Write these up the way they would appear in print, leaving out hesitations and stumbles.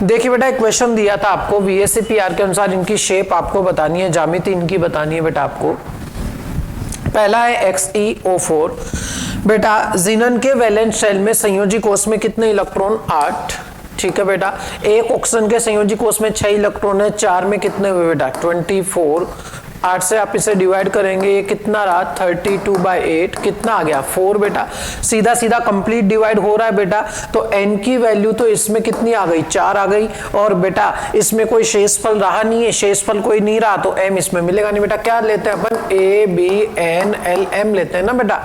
देखिए बेटा, एक क्वेश्चन दिया था आपको VSCPR के अनुसार, इनकी शेप आपको बतानी है, ज्यामिति इनकी बतानी है बेटा आपको। पहला है XeO4। बेटा जिनन के वैलेंस शेल में संयोजी कोष में कितने इलेक्ट्रॉन? 8। ठीक है बेटा। एक ऑक्सीजन के संयोजी कोष में 6 इलेक्ट्रॉन है, 4 में कितने हुए बेटा? 24। 8 से आप इसे डिवाइड करेंगे, ये कितना रहा? 32/8। कितना आ गया? 4 बेटा। सीधा सीधा कंप्लीट डिवाइड हो रहा है बेटा, तो n की वैल्यू तो इसमें कितनी आ गई? 4 आ गई। और बेटा इसमें कोई शेषफल रहा नहीं है, शेषफल कोई नहीं रहा, तो m इसमें मिलेगा नहीं बेटा। क्या लेते हैं अपन? ABNLM लेते हैं ना बेटा।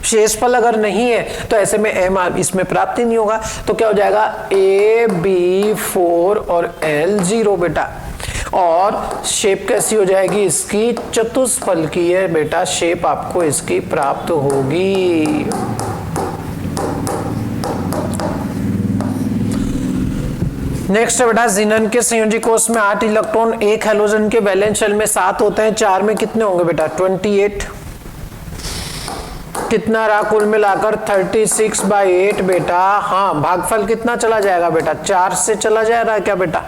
शेषफल अगर नहीं है तो ऐसे में m इसमें प्राप्त ही नहीं होगा, तो क्या हो जाएगा? AB4 और L0 बेटा। और शेप कैसी हो जाएगी इसकी? चतुष्फलकीय बेटा शेप आपको इसकी प्राप्त होगी। नेक्स्ट है बेटा, जिनन के संयोजी कोष में 8 इलेक्ट्रॉन, एक हैलोजन के वैलेंस शेल में 7 होते हैं, 4 में कितने होंगे बेटा? 28। कितना रहा कुल मिलाकर? 36/8 बेटा। हाँ, भागफल कितना चला जाएगा बेटा? 4 से चला जा रहा है क्या बेटा?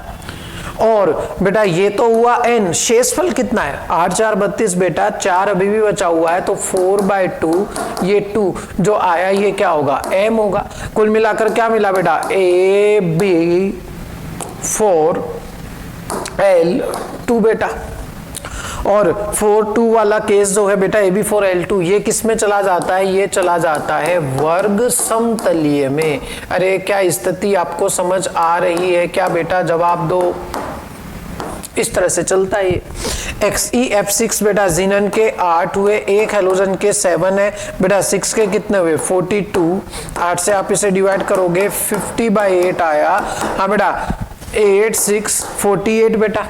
और बेटा ये तो हुआ n, शेषफल कितना है? 8 4 32 बेटा, 4 अभी भी बचा हुआ है, तो 4/2, ये 2 जो आया ये क्या होगा? m होगा। कुल मिलाकर क्या मिला बेटा? AB4 L2 बेटा। और 4-2 वाला केस जो है बेटा AB4 L2, ये किस में चला जाता है? ये चला जाता है वर्ग समतलीय में। अरे क्या स्थिति आपको समझ आ रही है क्या बेटा? जवाब दो। इस तरह से चलता है ये। XeF6 बेटा, जिनन के 8 हुए, एक हैलोजन के 7 है बेटा, 6 के कितने हुए? 42। 8 से आप इसे डिवाइड करोगे, 50/8 आया। हाँ बेटा, 8 6 48 बेटा।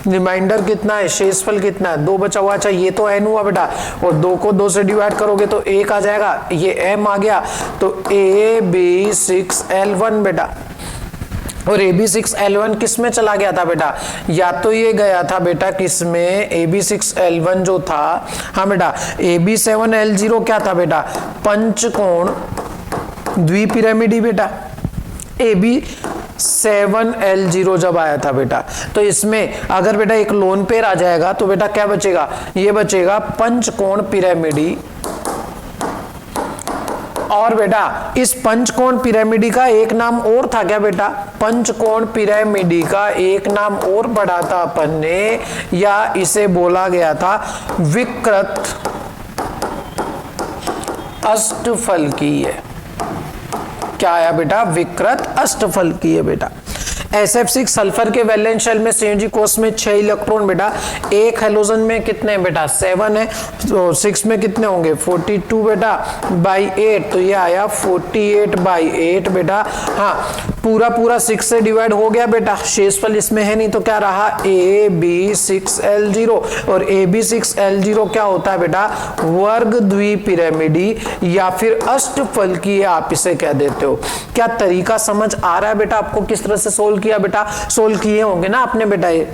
रिमाइंडर कितना है? शेषफल कितना है? 2 बचा हुआ। अच्छा ये तो n हुआ बेटा, और 2 को 2 से डिवाइड करोगे तो 1 आ जाएगा, ये m आ गया, तो AB6L1 बेटा। और AB6L1 किस में चला गया था बेटा? या तो ये गया था बेटा किस में? AB6L1 जो था, हाँ बेटा, AB7L0 क्या था बेटा? पंचकोण द्विपिरामिडी बेटा। AB7L0 जब आया था बेटा, तो इसमें अगर बेटा एक लोन पेयर आ जाएगा तो बेटा क्या बचेगा? ये बचेगा पंचकोण पिरामिडी। और बेटा इस पंचकोण पिरामिडी का एक नाम और था क्या बेटा? पंचकोण पिरामिडी का एक नाम और पढ़ा था अपन ने, या इसे बोला गया था विकृत अष्टफलकीय। क्या आया बेटा? विकृत अष्टफलकीय बेटा। SF6 सल्फर के वैलेंस शेल में संयोजी कोष में 6 इलेक्ट्रॉन बेटा, एक हैलोजन में कितने हैं बेटा? 7 है, तो 6 में कितने होंगे? 42 बेटा बाई 8, तो ये आया 48/8 बेटा। हाँ, पूरा 6 से डिवाइड हो गया बेटा, शेषफल इसमें है नहीं, तो क्या रहा? AB6L0। और AB6L0 क्या होता है बेटा? वर्ग द्विपिरामिडी या फिर अष्टफलकीय आप इसे कह देते हो। क्या तरीका समझ आ रहा है बेटा आपको? किस तरह से सोल्व किया बेटा? सोल्व किए होंगे ना आपने बेटा ये।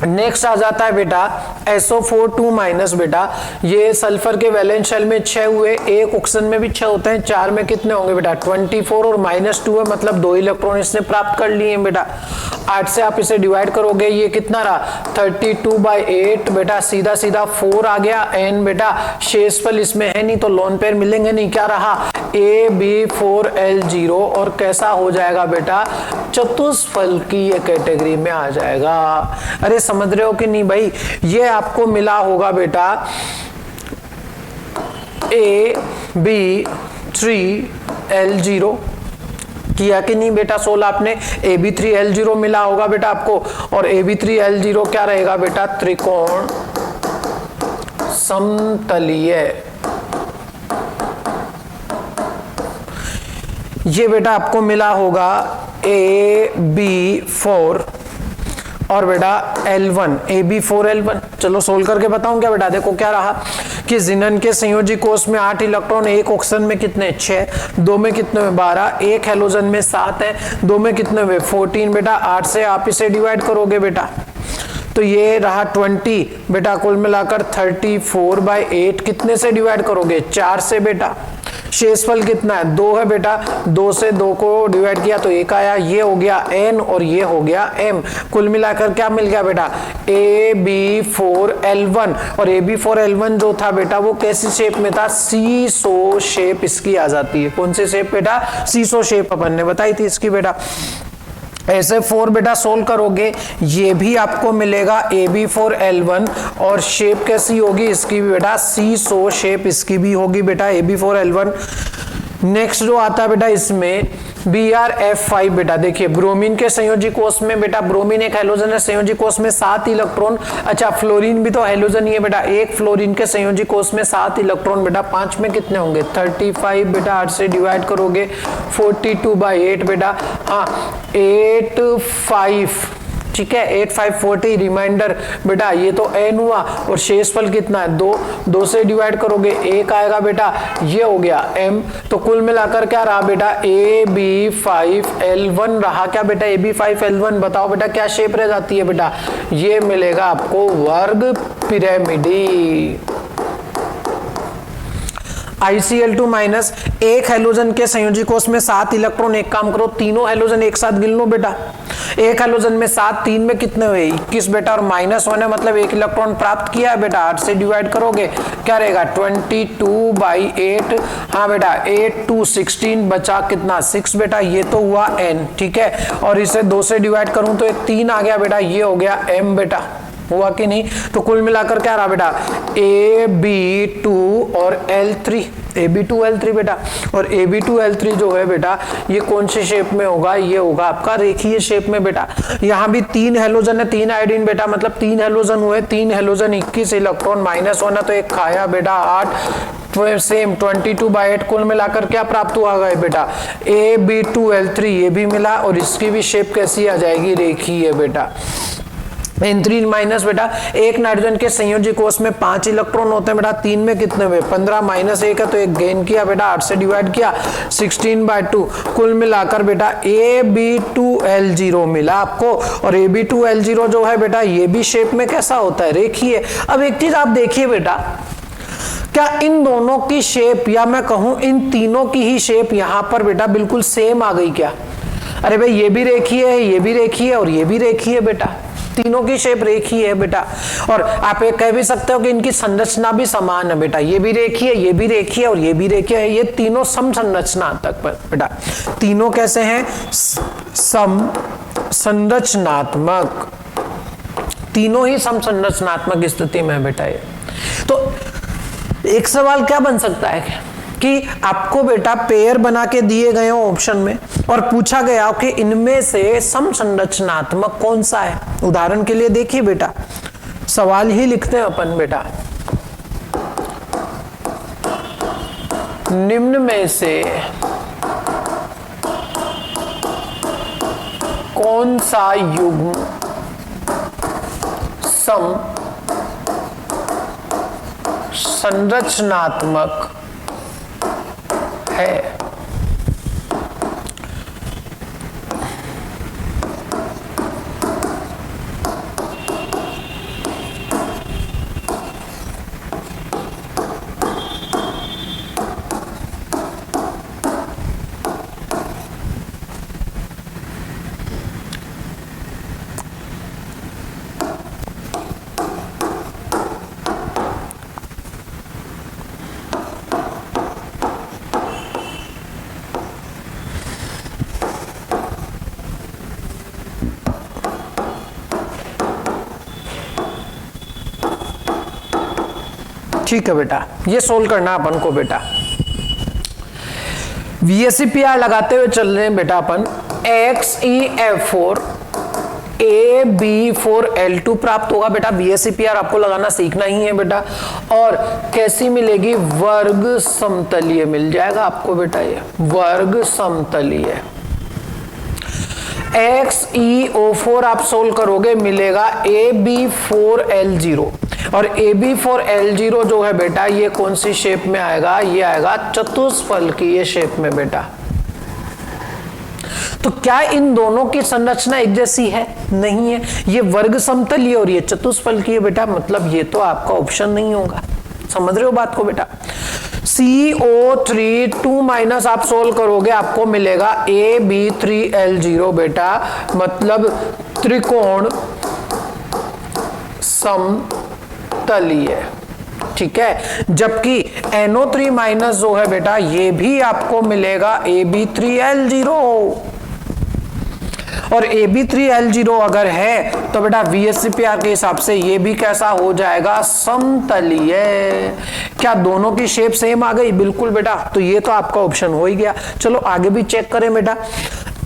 नेक्स्ट आ जाता है बेटा SO4 बेटा, ये सल्फर के वैलेंस शेल में 6 हुए, एक ऑक्सीजन में भी 6 होते हैं, 4 में कितने होंगे बेटा? 24 और -2 है, मतलब 2 इलेक्ट्रॉन इसने प्राप्त कर लिए हैं बेटा। 8 से आप इसे डिवाइड करोगे, ये कितना रहा? 32/8 बेटा। सीधा सीधा 4 आ गया, n बेटा। शेषफल इसमें है नहीं, तो लोन पेयर मिलेंगे नहीं। क्या रहा? AB4L0। और कैसा हो जाएगा बेटा? चतुष्फलकीय कैटेगरी में आ जाएगा। अरे समझ रहे हो कि नहीं भाई? ये आपको मिला होगा बेटा AB3L0। किया कि नहीं बेटा सोल्व आपने? AB3L0 मिला होगा बेटा आपको। और AB3L0 क्या रहेगा बेटा? त्रिकोण समतलीय। ये बेटा आपको मिला होगा AB4 और बेटा L1, AB4L1। चलो सोल्व करके बताऊं क्या बेटा? देखो क्या रहा कि जिनन के संयोजी कोष में 8 इलेक्ट्रॉन, एक ऑक्सीजन में कितने? 6, 2 में कितने हुए? 12, एक हैलोजन में 7 है, 2 में कितने हुए? 14 बेटा। 8 से आप इसे डिवाइड करोगे बेटा, तो ये रहा 20 बेटा। कुल मिलाकर 34/8 कितने से डिवाइड करोगे? 4 से बेटा। शेषफल कितना है 2 है बेटा, 2 से 2 को डिवाइड किया तो 1 आया, ये हो गया n और ये हो गया m, कुल मिलाकर क्या मिल गया बेटा AB4L1। और AB4L1 जो था बेटा वो कैसी शेप में था, सीसो शेप इसकी आ जाती है। कौन सी शेप बेटा, सीसो शेप अपन ने बताई थी इसकी बेटा। ऐसे 4 बेटा सोल्व करोगे ये भी आपको मिलेगा AB4L1 और शेप कैसी होगी इसकी भी बेटा, सीसो शेप इसकी भी होगी बेटा AB4L1। नेक्स्ट जो आता है बेटा इसमें BrF5 बेटा, देखिए ब्रोमीन के संयोजी कोष में बेटा, ब्रोमीन एक हैलोजन है, संयोजी कोष में 7 इलेक्ट्रॉन। अच्छा फ्लोरीन भी तो हैलोजन ही है बेटा, एक फ्लोरीन के संयोजी कोष में 7 इलेक्ट्रॉन बेटा, 5 में कितने होंगे 35 बेटा, 8 से डिवाइड करोगे 42/8 बेटा, हाँ 85, ठीक है 8540 रिमाइंडर बेटा, ये तो n हुआ और शेषफल कितना है 2, 2 से डिवाइड करोगे 1 आएगा बेटा, ये हो गया m। तो कुल मिलाकर क्या रहा बेटा AB5L1 रहा क्या बेटा, AB5L1 बताओ बेटा क्या शेप रह जाती है बेटा, ये मिलेगा आपको वर्ग पिरामिडी। ICl2 माइनस, एक हैलोजन के संयोजी कोष में 7 इलेक्ट्रॉन, एक काम करो तीनों हैलोजन एक साथ गिन लो बेटा, एक हैलोजन में 7, 3 में कितने हुए 21 बेटा, और -1 है मतलब एक इलेक्ट्रॉन प्राप्त किया है बेटा, 8 से डिवाइड करोगे क्या रहेगा 22/8, हाँ बेटा 8 2 16 बचा कितना 6 बेटा, ये तो हुआ n, ठीक है, और इसे 2 से डिवाइड करूं तो एक 3 आ गया बेटा, ये हो गया m बेटा, हुआ कि नहीं। तो कुल मिलाकर क्या रहा बेटा AB2 और L3, AB2L3 बेटा, और AB2L3 जो है बेटा ये कौन सी शेप में होगा, ये होगा आपका रेखीय शेप में बेटा। यहाँ भी 3 हैलोजन है, 3 आयोडीन बेटा, मतलब 3 हैलोजन हुए, 3 हैलोजन 21 इलेक्ट्रॉन, -1 है तो एक खाया बेटा 8, सेम 22/8, कुल मिलाकर क्या प्राप्त हुआ गया बेटा AB2L3, ये भी मिला और इसकी भी शेप कैसी आ जाएगी, रेखीय बेटा। N3 माइनस बेटा, एक नाइट्रोजन के संयोजी कोष में 5 इलेक्ट्रॉन होते हैं बेटा, 3 में कितने हुए 15, -1 है तो एक गेन किया बेटा, 8 से डिवाइड किया 16/2, कुल मिलाकर बेटा AB2L0 मिला आपको। और AB2L0 जो है बेटा ये भी शेप में कैसा होता है, रेखीय। अब एक चीज आप देखिए बेटा, क्या इन दोनों की शेप, या मैं कहूं इन तीनों की ही शेप यहां पर बेटा बिल्कुल सेम आ गई क्या, अरे भाई ये भी रेखीय है, ये भी रेखीय है और ये भी रेखीय है बेटा, तीनों की शेप रेखीय है बेटा। और आप ये कह भी सकते हो कि इनकी संरचना भी समान है बेटा, ये भी रेखीय है, ये भी रेखीय है और ये भी रेखीय है, ये तीनों सम संरचना तक बेटा, तीनों कैसे हैं सम संरचनात्मक, तीनों ही सम संरचनात्मक स्थिति में है बेटा ये। तो एक सवाल क्या बन सकता है कि आपको बेटा पेयर बना के दिए गए हो ऑप्शन में और पूछा गया कि इनमें से समसंरचनात्मक कौन सा है। उदाहरण के लिए देखिए बेटा, सवाल ही लिखते हैं अपन बेटा, निम्न में से कौन सा युग्म सम संरचनात्मक है। ठीक है बेटा, ये सोल्व करना अपन को बेटा। VSEPR लगाते हुए चल रहे हैं बेटा अपन, XeF4 AB4L2 प्राप्त होगा बेटा। VSEPR आपको लगाना सीखना ही है बेटा। और कैसी मिलेगी, वर्ग समतलीय मिल जाएगा आपको बेटा, ये वर्ग समतलीय। XeO4 आप सोल्व करोगे मिलेगा AB4L0, और AB4L0 जो है बेटा ये कौन सी शेप में आएगा, ये आएगा चतुष्फलकीय शेप में बेटा। तो क्या इन दोनों की संरचना एक जैसी है, नहीं है, ये वर्ग समतलीय और ये चतुष्फलकीय बेटा, मतलब ये तो आपका ऑप्शन नहीं होगा। समझ रहे हो बात को बेटा। CO3 2 माइनस आप सोल्व करोगे आपको मिलेगा AB3L0 बेटा, मतलब त्रिकोण समतलीय। ठीक है, जबकि NO3 माइनस जो है बेटा ये भी आपको मिलेगा AB3L0, और AB3L0 अगर है तो बेटा VSCPR के हिसाब से ये भी कैसा हो जाएगा, समतलीय। क्या दोनों की शेप सेम आ गई? बिल्कुल बेटा, तो ये तो आपका ऑप्शन हो ही गया। चलो आगे भी चेक करें बेटा,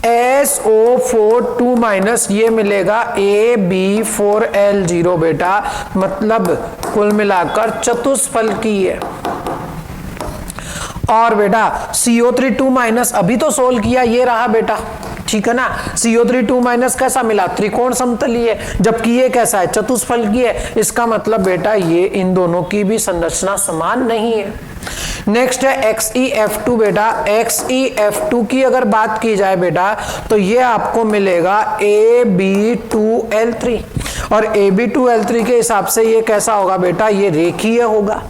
SO4 2 माइनस ये मिलेगा AB4L0 बेटा, मतलब कुल मिलाकर चतुष्फलकी है। और बेटा CO3 2 माइनस अभी तो सोल्व किया, ये रहा बेटा, ठीक है ना। CO3 2 माइनस कैसा मिला, त्रिकोण समतलीय है, जबकि ये कैसा है, चतुष्फलकीय है। इसका मतलब बेटा ये इन दोनों की भी संरचना समान नहीं है। नेक्स्ट है XeF2 बेटा, XeF2 की अगर बात की जाए बेटा तो ये आपको मिलेगा AB2L3, और AB2L3 के हिसाब से ये कैसा होगा बेटा, ये रेखीय होगा।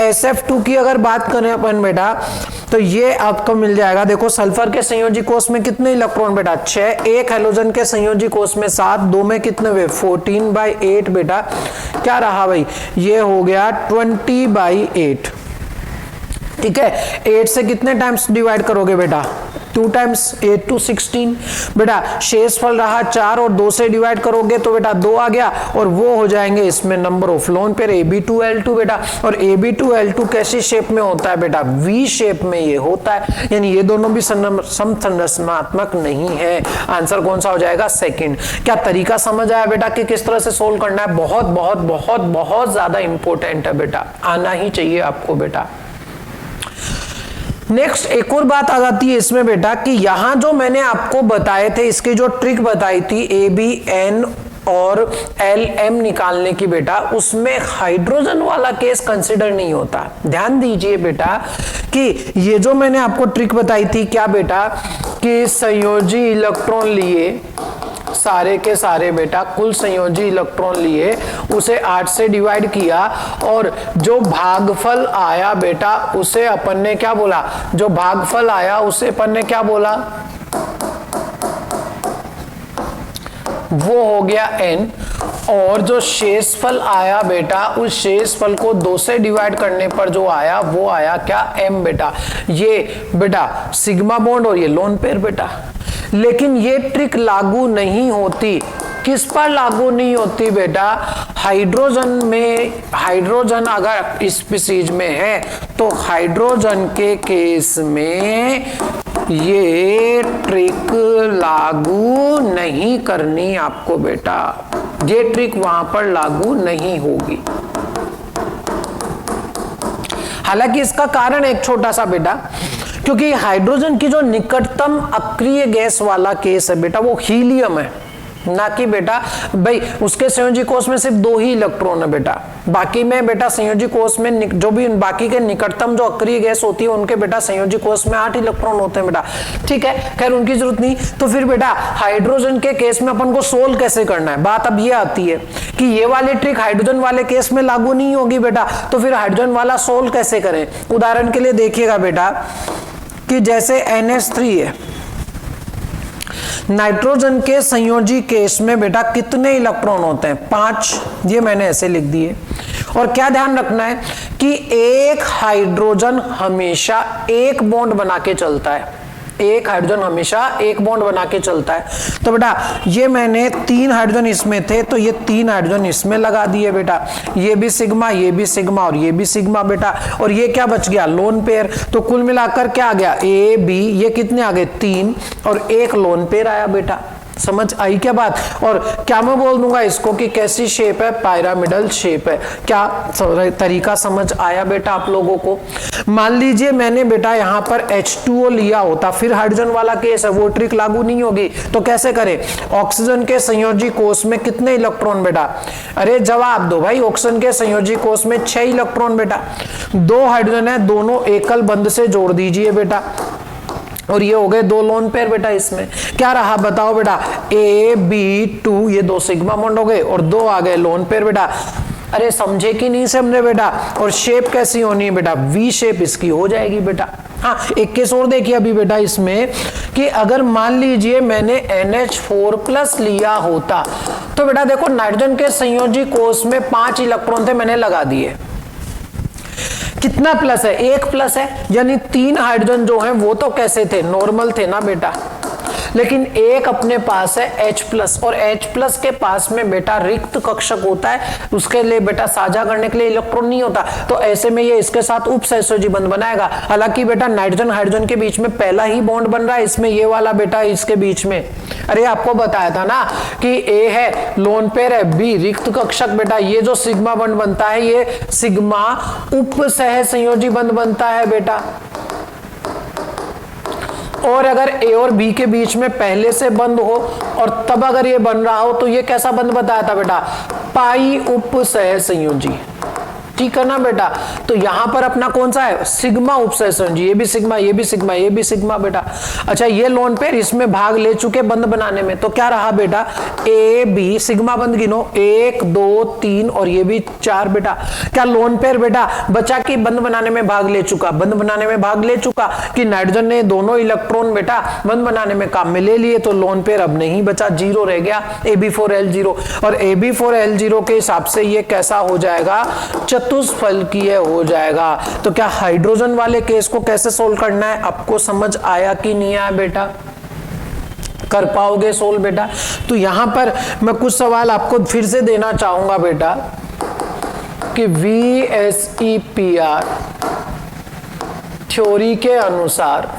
SF2 की अगर बात करें अपन बेटा तो ये आपको मिल जाएगा, देखो सल्फर के संयोजी कोष में कितने इलेक्ट्रॉन बेटा, 6, एक हैलोजन के संयोजी कोष में 7, दो में कितने हुए, 14/8 बेटा, क्या रहा भाई, ये हो गया 20/8। ठीक है, 8 से कितने टाइम्स डिवाइड करोगे बेटा, 2 टाइम्स, 8 to 16 बेटा। शेषफल रहा 4 और 2 से डिवाइड करोगे तो बेटा 2 आ गया, और वो हो जाएंगे इसमें number of lone pair AB2L2 बेटा। और AB2L2 कैसी शेप में होता है बेटा, V शेप में ये होता है, यानी ये दोनों भी समसंरचनात्मक नहीं है। आंसर कौन सा हो जाएगा, सेकंड। क्या तरीका समझ आया बेटा कि किस तरह से सोल्व करना है? बहुत बहुत बहुत बहुत ज्यादा इंपॉर्टेंट है बेटा, आना ही चाहिए आपको बेटा। नेक्स्ट एक और बात आ जाती है इसमें बेटा कि यहां जो मैंने आपको बताए थे, इसकी जो ट्रिक बताई थी AB, N और LM निकालने की बेटा, उसमें हाइड्रोजन वाला केस कंसिडर नहीं होता। ध्यान दीजिए बेटा कि ये जो मैंने आपको ट्रिक बताई थी, क्या बेटा, कि संयोजी इलेक्ट्रॉन लिए सारे के सारे बेटा, कुल संयोजी इलेक्ट्रॉन लिए, उसे 8 से डिवाइड किया, और जो भागफल आया बेटा उसे अपन ने क्या बोला, जो भागफल आया उसे अपन ने क्या बोला, वो हो गया n, और जो शेषफल आया बेटा उस शेषफल को 2 से डिवाइड करने पर जो आया वो आया क्या, m बेटा। ये बेटा सिग्मा बॉन्ड और ये लोन पेयर बेटा। लेकिन ये ट्रिक लागू नहीं होती, किस पर लागू नहीं होती बेटा, हाइड्रोजन में। हाइड्रोजन अगर स्पीशीज में है तो हाइड्रोजन के केस में ये ट्रिक लागू नहीं करनी आपको बेटा, ये ट्रिक वहां पर लागू नहीं होगी। हालांकि इसका कारण एक छोटा सा बेटा, क्योंकि हाइड्रोजन की जो निकटतम अक्रिय गैस वाला केस है बेटा वो हीलियम है, ना कि बेटा भाई उसके संयोजी कोष में सिर्फ 2 ही इलेक्ट्रॉन है बेटा। बाकी में बेटा संयोजी कोष में जो भी बाकी के निकटतम जो अक्रिय गैस होती है उनके बेटा संयोजी कोष में 8 इलेक्ट्रॉन होते हैं बेटा। ठीक है, खैर उनकी जरूरत नहीं। तो फिर बेटा हाइड्रोजन के केस में अपन को सोल्व कैसे करना है, बात अब ये आती है कि ये वाली ट्रिक हाइड्रोजन वाले केस में लागू नहीं होगी बेटा, तो फिर हाइड्रोजन वाला सोल्व कैसे करें। उदाहरण के लिए देखिएगा बेटा कि जैसे NH3 है, नाइट्रोजन के संयोजी केस में बेटा कितने इलेक्ट्रॉन होते हैं, 5, ये मैंने ऐसे लिख दिए। और क्या ध्यान रखना है कि एक हाइड्रोजन हमेशा एक बॉन्ड बना के चलता है, एक हाइड्रोजन हमेशा एक बॉन्ड बना के चलता है। तो बेटा ये मैंने 3 हाइड्रोजन इसमें थे तो ये 3 हाइड्रोजन इसमें लगा दिए बेटा, ये भी सिग्मा, ये भी सिग्मा और ये भी सिग्मा बेटा। और ये क्या बच गया, लोन पेयर। तो कुल मिलाकर क्या आ गया, A B, ये कितने आ गए, 3, और एक लोन पेयर आया बेटा। समझ आई क्या बात। और क्या मैं बोल दूंगा इसको कि कैसी शेप है, पायरामिडल शेप है। क्या तरीका समझ आया बेटा आप लोगों को। मान लीजिए मैंने बेटा यहाँ पर H2O लिया होता, फिर हाइड्रोजन वाला केस है, वो ट्रिक लागू नहीं होगी। तो कैसे करें, ऑक्सीजन के संयोजी कोष में कितने इलेक्ट्रॉन बेटा, अरे जवाब दो भाई, ऑक्सीजन के संयोजी कोष में 6 इलेक्ट्रॉन बेटा, 2 हाइड्रोजन है, दोनों एकल बंध से जोड़ दीजिए बेटा, और ये हो गए 2 लोन पेयर बेटा। इसमें क्या रहा बताओ बेटा, A B 2, ये 2 सिग्मा बॉन्ड हो गए और 2 आ गए लोन पेयर बेटा। अरे समझे कि नहीं समझे बेटा? और शेप कैसी होनी है बेटा? वी शेप इसकी हो जाएगी बेटा। हाँ, एक केस और देखिए अभी बेटा इसमें कि अगर मान लीजिए मैंने NH4+ लिया होता तो बेटा देखो नाइट्रोजन के संयोजी कोष में 5 इलेक्ट्रॉन थे, मैंने लगा दिए। कितना प्लस है? 1 प्लस है, यानी 3 हाइड्रोजन जो हैं वो तो कैसे थे? नॉर्मल थे ना बेटा। लेकिन एक अपने पास है H+, और H+ के पास में बेटा रिक्त कक्षक होता है, उसके लिए बेटा साझा करने के लिए इलेक्ट्रॉन नहीं होता, तो ऐसे में ये इसके साथ उपसहसयोजी बंध बनाएगा। हालांकि बेटा नाइट्रोजन हाइड्रोजन के बीच में पहला ही बॉन्ड बन रहा है, इसमें ये वाला बेटा इसके बीच में। अरे आपको बताया था ना कि A है लोन पेयर है, B रिक्त कक्षक बेटा, ये जो सिग्मा बंध बनता है ये सिग्मा उपसह संयोजी बंध बनता है बेटा। और अगर A और B के बीच में पहले से बंद हो और तब अगर ये बन रहा हो तो ये कैसा बंद बताया था बेटा? पाई उपसह संयोजी, ठीक है ना बेटा। तो यहां पर अपना कौन सा है? सिग्मा उपसह संयोजी, ये भी सिग्मा, ये भी सिग्मा, ये भी सिग्मा बेटा। अच्छा, ये लोन पेयर इसमें भाग ले चुके बंद बनाने में, तो क्या रहा बेटा? ए बी सिग्मा बंद गिनो, 1 2 3 और ये भी 4 बेटा। क्या लोन पेयर बेटा बचा कि बंद बनाने में भाग ले चुका? बंद बनाने में भाग ले चुका कि नाइट्रोजन ने दोनों इलेक्ट्रॉन बेटा बंद बनाने में काम में ले लिए, तो लोन पेयर अब नहीं बचा, 0 रह गया, Ab4L0। और Ab4L0 के हिसाब से ये कैसा हो जाएगा? चतुष्फलकीय हो जाएगा। तो क्या हाइड्रोजन वाले केस को कैसे सोल्व करना है आपको समझ आया कि नहीं आया बेटा? कर पाओगे सोल्व बेटा? तो यहां पर मैं कुछ सवाल आपको फिर से देना चाहूंगा बेटा कि VSEPR थ्योरी के अनुसार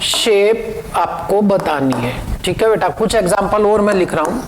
शेप आपको बतानी है, ठीक है बेटा। कुछ एग्जांपल और मैं लिख रहा हूं।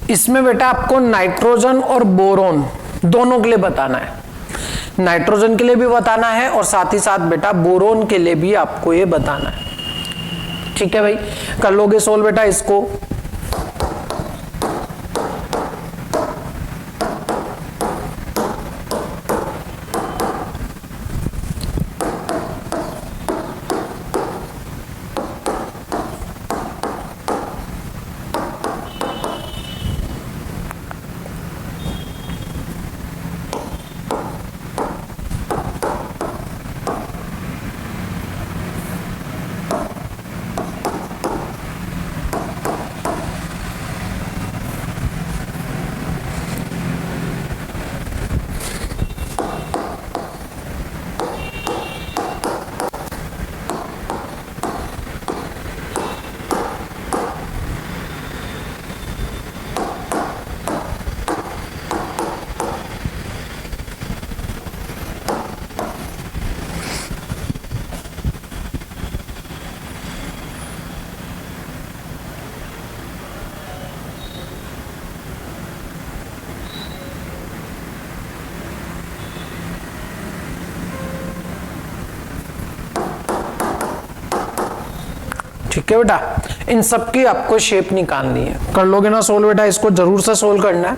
इसमें बेटा आपको नाइट्रोजन और बोरोन दोनों के लिए बताना है। नाइट्रोजन के लिए भी बताना है और साथ ही साथ बेटा बोरोन के लिए भी आपको ये बताना है, ठीक है भाई। कर लोगे सोल्व बेटा इसको? ठीक है बेटा, इन सब की आपको शेप निकालनी है। कर लोगे ना सोल्व बेटा, इसको जरूर से सोल्व करना है।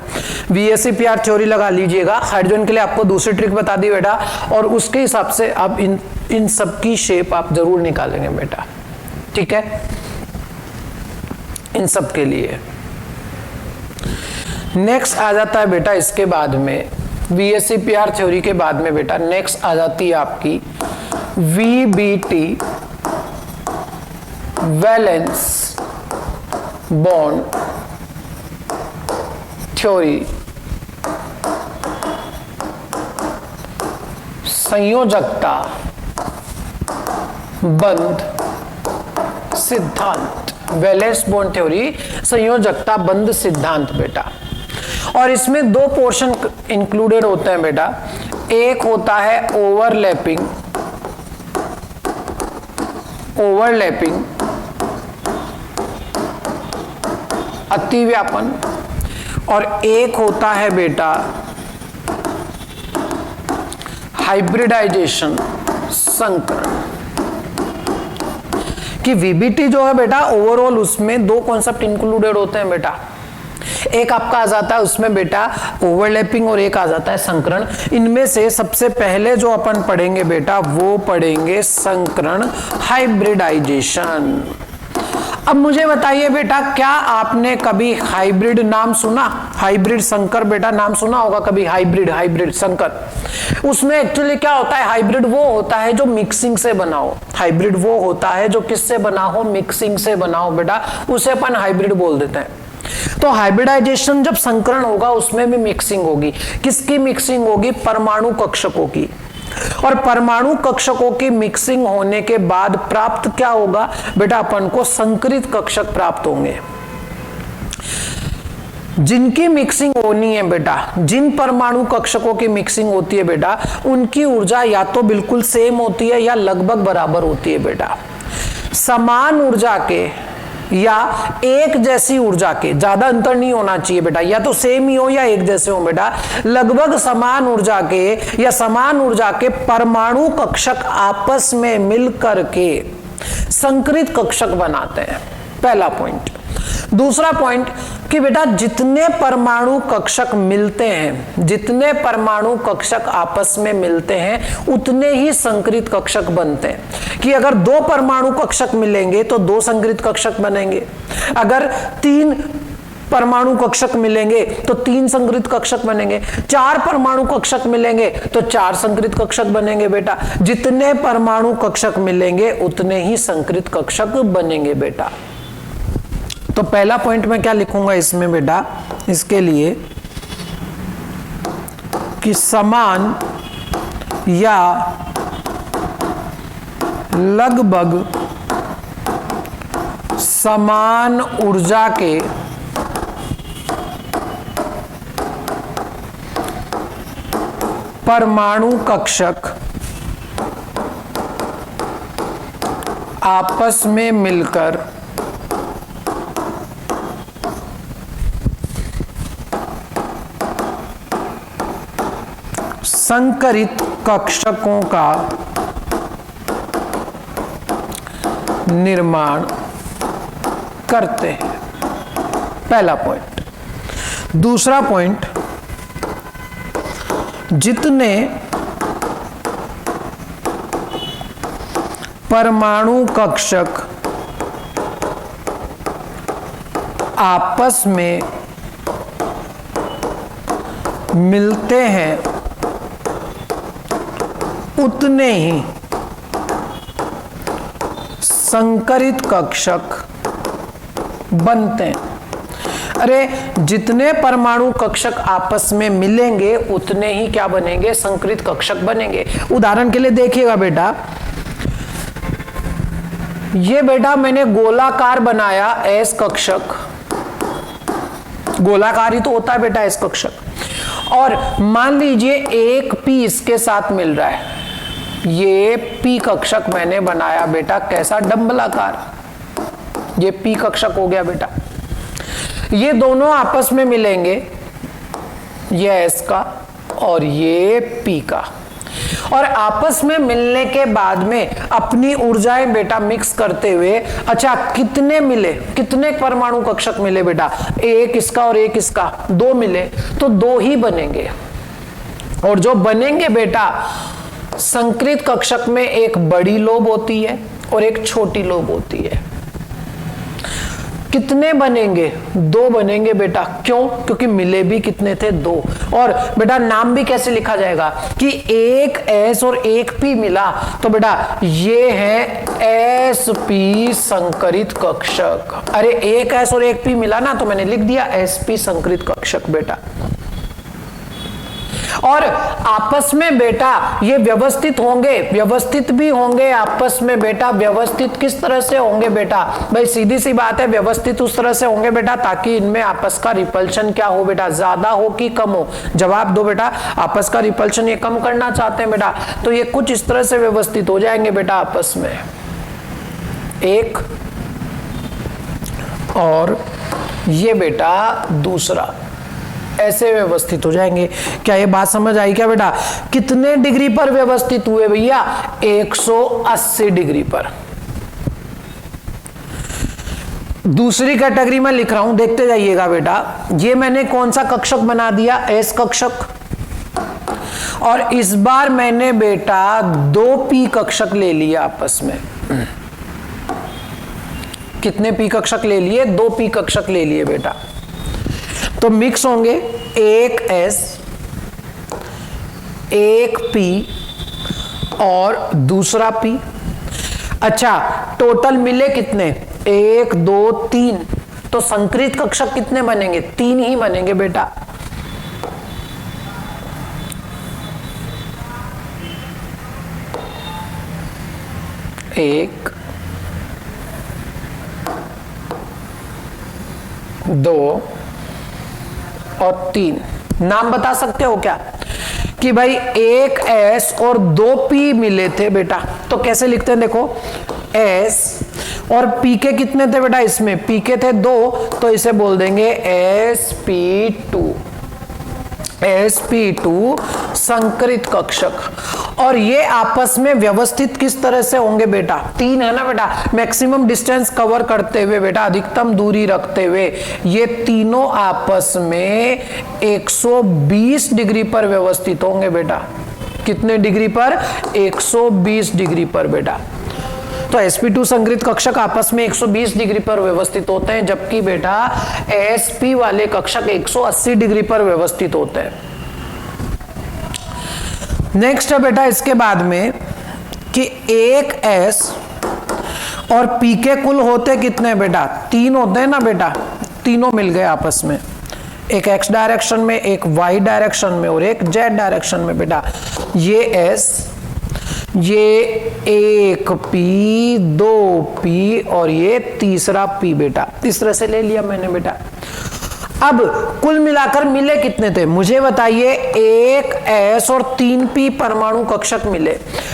VSEPR थ्योरी लगा लीजिएगा। हाइड्रोजन के लिए आपको दूसरी ट्रिक बता दी बेटा, और उसके हिसाब से आप इन सब की शेप आप जरूर निकालेंगे बेटा, ठीक है, इन सब के लिए। नेक्स्ट आ जाता है बेटा इसके बाद में VSEPR थ्योरी के बाद में बेटा नेक्स्ट आ जाती है आपकी VBT वैलेंस बॉन्ड थ्योरी, संयोजकता बंध सिद्धांत, वैलेंस बॉन्ड थ्योरी, संयोजकता बंध सिद्धांत बेटा। और इसमें दो पोर्शन इंक्लूडेड होते हैं बेटा, एक होता है ओवरलैपिंग अतिव्यापन, और एक होता है बेटा हाइब्रिडाइजेशन संकरण। कि VBT जो है बेटा ओवरऑल उसमें दो कॉन्सेप्ट इंक्लूडेड होते हैं बेटा, एक आपका आ जाता है उसमें बेटा ओवरलैपिंग और एक आ जाता है संकरण। इनमें से सबसे पहले जो अपन पढ़ेंगे बेटा वो पढ़ेंगे संकरण, हाइब्रिडाइजेशन। अब मुझे बताइए बेटा, क्या आपने कभी हाइब्रिड नाम सुना? हाइब्रिड संकर बेटा नाम सुना होगा कभी, हाइब्रिड संकर। उसमें एक्चुअली क्या होता है, हाइब्रिड वो होता है जो मिक्सिंग से बना हो। हाइब्रिड वो होता है जो किससे बना हो, मिक्सिंग से बना हो बेटा, उसे अपन हाइब्रिड बोल देते हैं। तो हाइब्रिडाइजेशन जब संकरण होगा उसमें भी मिक्सिंग होगी। किसकी मिक्सिंग होगी? परमाणु कक्षकों की। और परमाणु कक्षकों की मिक्सिंग होने के बाद प्राप्त क्या होगा बेटा, अपन को संकरित कक्षक प्राप्त होंगे। जिनकी मिक्सिंग होनी है बेटा, जिन परमाणु कक्षकों की मिक्सिंग होती है बेटा, उनकी ऊर्जा या तो बिल्कुल सेम होती है या लगभग बराबर होती है बेटा। समान ऊर्जा के या एक जैसी ऊर्जा के, ज्यादा अंतर नहीं होना चाहिए बेटा, या तो सेम ही हो या एक जैसे हो बेटा। लगभग समान ऊर्जा के या समान ऊर्जा के परमाणु कक्षक आपस में मिलकर के संकरित कक्षक बनाते हैं, पहला पॉइंट। दूसरा पॉइंट कि बेटा जितने परमाणु कक्षक मिलते हैं, जितने परमाणु कक्षक आपस में मिलते हैं उतने ही संकरित कक्षक बनते हैं। कि अगर दो परमाणु कक्षक मिलेंगे तो दो संकरित कक्षक बनेंगे, अगर तीन परमाणु कक्षक मिलेंगे तो तीन संकरित कक्षक बनेंगे, चार परमाणु कक्षक मिलेंगे तो चार संकरित कक्षक बनेंगे बेटा। जितने परमाणु कक्षक मिलेंगे उतने ही संकरित कक्षक बनेंगे बेटा। तो पहला पॉइंट मैं क्या लिखूंगा इसमें बेटा, इसके लिए कि समान या लगभग समान ऊर्जा के परमाणु कक्षक आपस में मिलकर संकरित कक्षकों का निर्माण करते हैं, पहला पॉइंट। दूसरा पॉइंट, जितने परमाणु कक्षक आपस में मिलते हैं उतने ही संकरित कक्षक बनते हैं। अरे जितने परमाणु कक्षक आपस में मिलेंगे उतने ही क्या बनेंगे, संकरित कक्षक बनेंगे। उदाहरण के लिए देखिएगा बेटा, ये बेटा मैंने गोलाकार बनाया एस कक्षक, गोलाकार ही तो होता है बेटा एस कक्षक, और मान लीजिए एक पी इसके साथ मिल रहा है। ये पी कक्षक मैंने बनाया बेटा कैसा, डंबलाकार। ये पी कक्षक हो गया बेटा। ये दोनों आपस में मिलेंगे, ये एस का और ये पी का, और आपस में मिलने के बाद में अपनी ऊर्जाएं बेटा मिक्स करते हुए, अच्छा कितने मिले, कितने परमाणु कक्षक मिले बेटा, एक इसका और एक इसका, दो मिले, तो दो ही बनेंगे। और जो बनेंगे बेटा, संकृत कक्षक में एक बड़ी लोब होती है और एक छोटी लोब होती है। कितने बनेंगे, दो बनेंगे बेटा। क्यों? क्योंकि मिले भी कितने थे, दो। और बेटा नाम भी कैसे लिखा जाएगा कि एक एस और एक पी मिला, तो बेटा ये है एस पी संकरित कक्षक। अरे एक एस और एक पी मिला ना, तो मैंने लिख दिया एस पी संकरित कक्षक बेटा। और आपस में बेटा ये व्यवस्थित होंगे, व्यवस्थित भी होंगे आपस में बेटा। व्यवस्थित किस तरह से होंगे बेटा? भाई सीधी सी बात है, व्यवस्थित उस तरह से होंगे बेटा ताकि इनमें आपस का रिपल्शन क्या हो बेटा, ज्यादा हो कि कम हो। जवाब दो बेटा। आपस का रिपल्शन ये कम करना चाहते हैं बेटा, तो ये कुछ इस तरह से व्यवस्थित हो जाएंगे बेटा आपस में, एक और ये बेटा दूसरा, ऐसे व्यवस्थित हो जाएंगे। क्या ये बात समझ आई क्या बेटा? कितने डिग्री पर व्यवस्थित हुए भैया? 180 डिग्री पर। दूसरी कैटेगरी में लिख रहा हूं, देखते जाइएगा बेटा। ये मैंने कौन सा कक्षक बना दिया? एस कक्षक। और इस बार मैंने बेटा 2p कक्षक ले लिया आपस में। कितने p कक्षक ले लिए? 2p कक्षक ले लिए बेटा। तो मिक्स होंगे, एक S, एक P और दूसरा P। अच्छा टोटल मिले कितने? 1 2 3। तो संकृत कक्षक कितने बनेंगे? 3 ही बनेंगे बेटा। एक, दो और 3। नाम बता सकते हो क्या कि भाई एक S और 2p मिले थे बेटा, तो कैसे लिखते हैं? देखो S और p के कितने थे बेटा? इसमें p के थे 2, तो इसे बोल देंगे sp2। sp2 संकृत कक्षक। और ये आपस में व्यवस्थित किस तरह से होंगे बेटा? 3 है ना बेटा, मैक्सिमम डिस्टेंस कवर करते हुए बेटा, अधिकतम दूरी रखते हुए ये तीनों आपस में 120 डिग्री पर व्यवस्थित होंगे बेटा। कितने डिग्री पर? 120 डिग्री पर बेटा। तो sp2 संकृत कक्षक आपस में 120 डिग्री पर व्यवस्थित होते हैं, जबकि बेटा sp वाले कक्षक 180 डिग्री पर व्यवस्थित होते हैं। नेक्स्ट है बेटा इसके बाद में कि एक S और P के कुल होते कितने बेटा? 3 होते हैं ना बेटा, तीनों मिल गए आपस में, एक x डायरेक्शन में, एक y डायरेक्शन में और एक z डायरेक्शन में बेटा। ये S, ये एक P, 2p और ये तीसरा P बेटा। इस तरह से ले लिया मैंने बेटा। अब कुल मिलाकर मिले कितने थे मुझे बताइए? एक S और 3p परमाणु कक्षक मिले।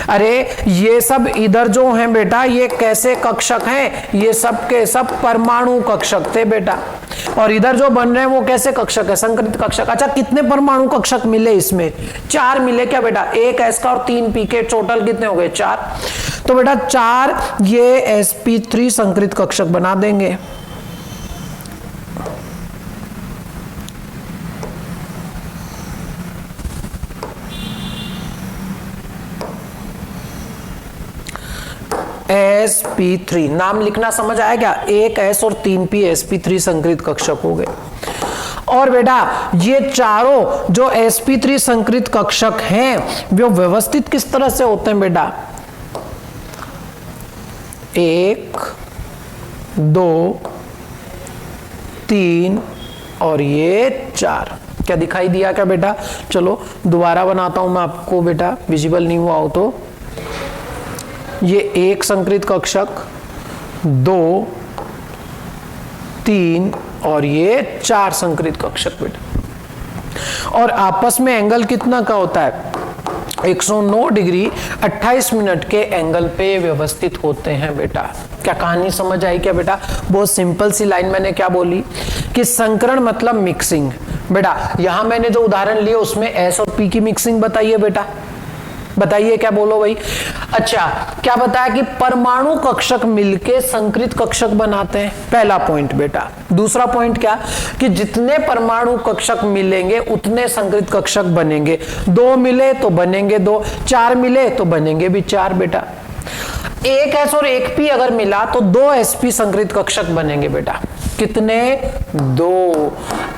अरे ये सब इधर जो हैं बेटा, ये कैसे कक्षक हैं? ये सब के सब परमाणु कक्षक थे बेटा। और इधर जो बन रहे हैं वो कैसे कक्षक है? संकृत कक्षक। अच्छा कितने परमाणु कक्षक मिले इसमें? 4 मिले क्या बेटा? एक S का और 3p के, टोटल कितने हो गए? 4। तो बेटा 4 ये sp3 संकृत कक्षक बना देंगे। sp3 नाम लिखना समझ आया क्या? एक S और 3p sp3 संकृत कक्षक हो गए। और बेटा ये चारों जो sp3 संकृत कक्षक हैं वो व्यवस्थित किस तरह से होते हैं बेटा? 1 2 3 और ये 4। क्या दिखाई दिया क्या बेटा? चलो दोबारा बनाता हूं मैं आपको बेटा, विजिबल नहीं हुआ हो तो। ये एक संकृत कक्षक, 2 3 और ये 4 संकृत कक्षक बेटा। और आपस में एंगल कितना का होता है? 109 डिग्री 28 मिनट के एंगल पे व्यवस्थित होते हैं बेटा। क्या कहानी समझ आई क्या बेटा? बहुत सिंपल सी लाइन मैंने क्या बोली कि संकरण मतलब मिक्सिंग। बेटा यहां मैंने जो उदाहरण लिए उसमें S और P की मिक्सिंग बताइए बेटा। बताइए क्या, बोलो भाई। अच्छा, क्या बताया कि परमाणु कक्षक मिलके संकृत कक्षक बनाते हैं, पहला पॉइंट बेटा। दूसरा पॉइंट क्या, कि जितने परमाणु कक्षक मिलेंगे उतने संकृत कक्षक बनेंगे। 2 मिले तो बनेंगे 2, 4 मिले तो बनेंगे भी 4 बेटा। एक एस और एक पी अगर मिला तो 2 sp संकृत कक्षक बनेंगे बेटा। कितने, 2।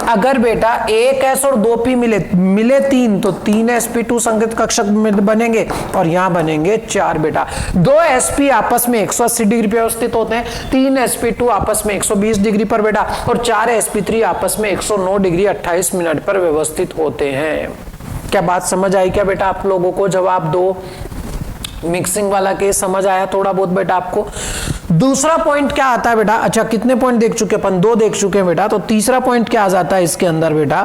अगर बेटा एक एस और 2 पी मिले 3 तो 3 sp2 संकृत कक्षक बनेंगे और यहां बनेंगे 4 बेटा। 2 sp आपस में 180 डिग्री पर अवस्थित होते हैं, 3 sp2 आपस में 120 डिग्री पर बेटा, और 4 sp3 आपस में 109 डिग्री 28 मिनट पर व्यवस्थित होते हैं। क्या बात समझ आई क्या बेटा आप लोगों को? जवाब दो। मिक्सिंग वाला केस समझ आया थोड़ा बहुत बेटा आपको? दूसरा पॉइंट क्या आता है बेटा? अच्छा, कितने पॉइंट देख चुके अपन? 2 देख चुके हैं बेटा। तो तीसरा पॉइंट क्या आ जाता है इसके अंदर बेटा?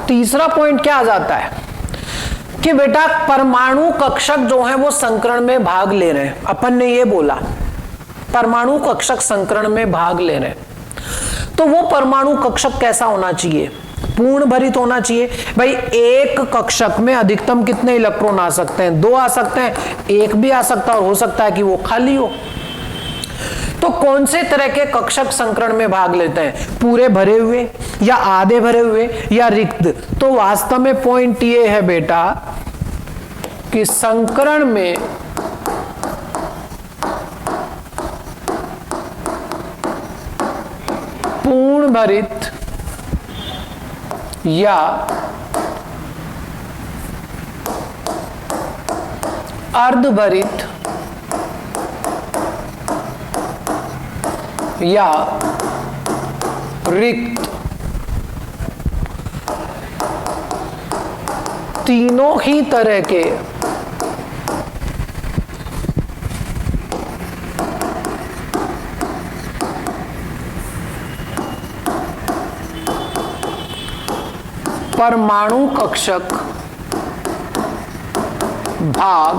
तीसरा पॉइंट क्या आ जाता है कि बेटा परमाणु कक्षक जो है वो संकरण में भाग ले रहे हैं। अपन ने ये बोला परमाणु कक्षक संकरण में भाग ले रहे हैं, तो वो परमाणु कक्षक कैसा होना चाहिए? पूर्ण भरित होना चाहिए। भाई एक कक्षक में अधिकतम कितने इलेक्ट्रॉन आ सकते हैं? 2 आ सकते हैं, 1 भी आ सकता है और हो सकता है कि वो खाली हो। तो कौन से तरह के कक्षक संकरण में भाग लेते हैं? पूरे भरे हुए या आधे भरे हुए या रिक्त? तो वास्तव में पॉइंट ये है बेटा कि संकरण में पूर्ण भरित या अर्धभरित या रिक्त, तीनों ही तरह के परमाणु कक्षक भाग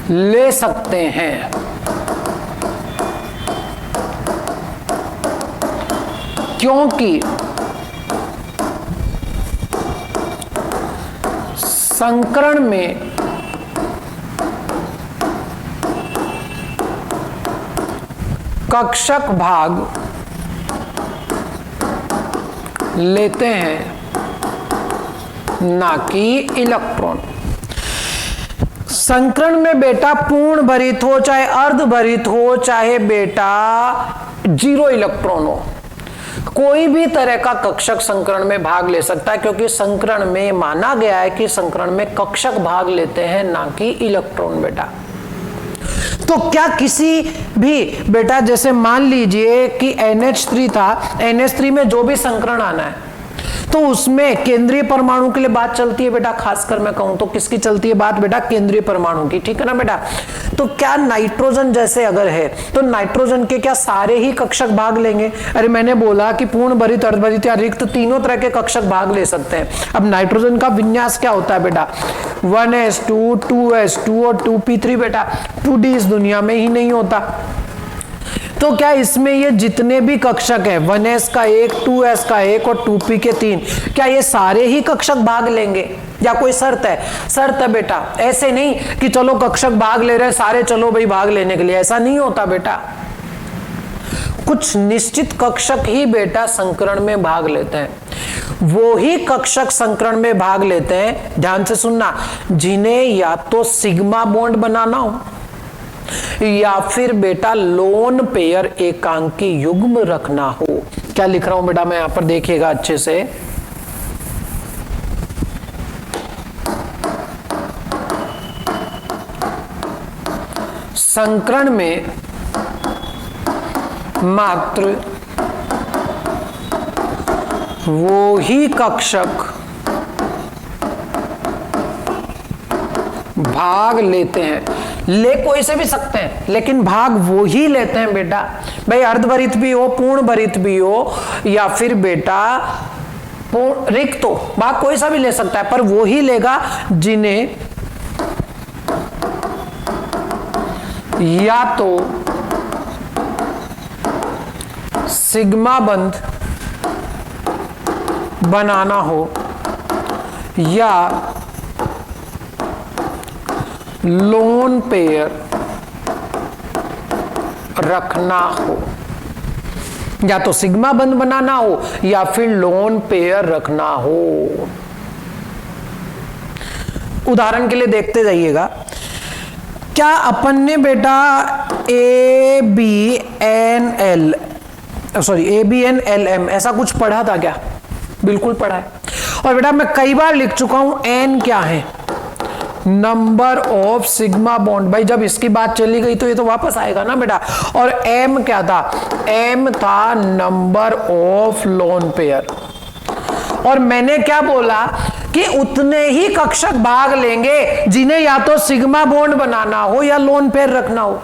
ले सकते हैं। क्योंकि संकरण में कक्षक भाग लेते हैं ना कि इलेक्ट्रॉन। संकरण में बेटा पूर्ण भरित हो चाहे अर्ध भरित हो चाहे बेटा 0 इलेक्ट्रॉन हो, कोई भी तरह का कक्षक संकरण में भाग ले सकता है, क्योंकि संकरण में माना गया है कि संकरण में कक्षक भाग लेते हैं ना कि इलेक्ट्रॉन बेटा। तो क्या किसी भी बेटा, जैसे मान लीजिए कि NH3 था, NH3 में जो भी संकरण आना है तो उसमें केंद्रीय परमाणु के लिए बात चलती है बेटा। खासकर मैं कहूं तो किसकी चलती है बात बेटा? केंद्रीय परमाणु की, ठीक है ना बेटा। तो क्या नाइट्रोजन जैसे अगर है तो नाइट्रोजन के क्या सारे ही कक्षक भाग लेंगे? अरे मैंने बोला कि पूर्ण भरित, अर्धभरित या रिक्त तीनों तरह के कक्षक भाग ले सकते हैं। अब नाइट्रोजन का विन्यास क्या होता है बेटा? 1s2 2s2 और 2p3 बेटा। 2d इस दुनिया में ही नहीं होता। तो क्या इसमें ये जितने भी कक्षक है 1s का 1, 2s का 1 और 2p के 3, क्या ये सारे ही कक्षक भाग लेंगे या कोई शर्त है? शर्त है बेटा। ऐसे नहीं कि चलो कक्षक भाग ले रहे हैं सारे, चलो भाई भाग लेने के लिए, ऐसा नहीं होता बेटा। कुछ निश्चित कक्षक ही बेटा संकरण में भाग लेते हैं। वो ही कक्षक संकरण में भाग लेते हैं, ध्यान से सुनना, जिन्हें या तो सिग्मा बॉन्ड बनाना हो या फिर बेटा लोन पेयर एकांकी युग्म रखना हो। क्या लिख रहा हूं बेटा मैं यहां पर, देखिएगा अच्छे से। संकरण में मात्र वो ही कक्षक भाग लेते हैं, ले कोई से भी सकते हैं लेकिन भाग वो ही लेते हैं बेटा। भाई अर्धभरित भी हो, पूर्ण भरित भी हो या फिर बेटा रिक्त हो, भाग कोई सा भी ले सकता है, पर वो ही लेगा जिन्हें या तो सिग्मा बंध बनाना हो या लोन पेयर रखना हो, या तो सिग्मा बंद बनाना हो या फिर लोन पेयर रखना हो। उदाहरण के लिए देखते जाइएगा, क्या अपन ने बेटा ABNLM ऐसा कुछ पढ़ा था क्या? बिल्कुल पढ़ा है। और बेटा मैं कई बार लिख चुका हूं, N क्या है? Number of sigma bond. भाई जब इसकी बात चली गई तो ये तो वापस आएगा ना बेटा। और M क्या था? M था नंबर ऑफ लोन पेयर। और मैंने क्या बोला कि उतने ही कक्षक भाग लेंगे जिन्हें या तो सिग्मा बॉन्ड बनाना हो या लोन पेयर रखना हो।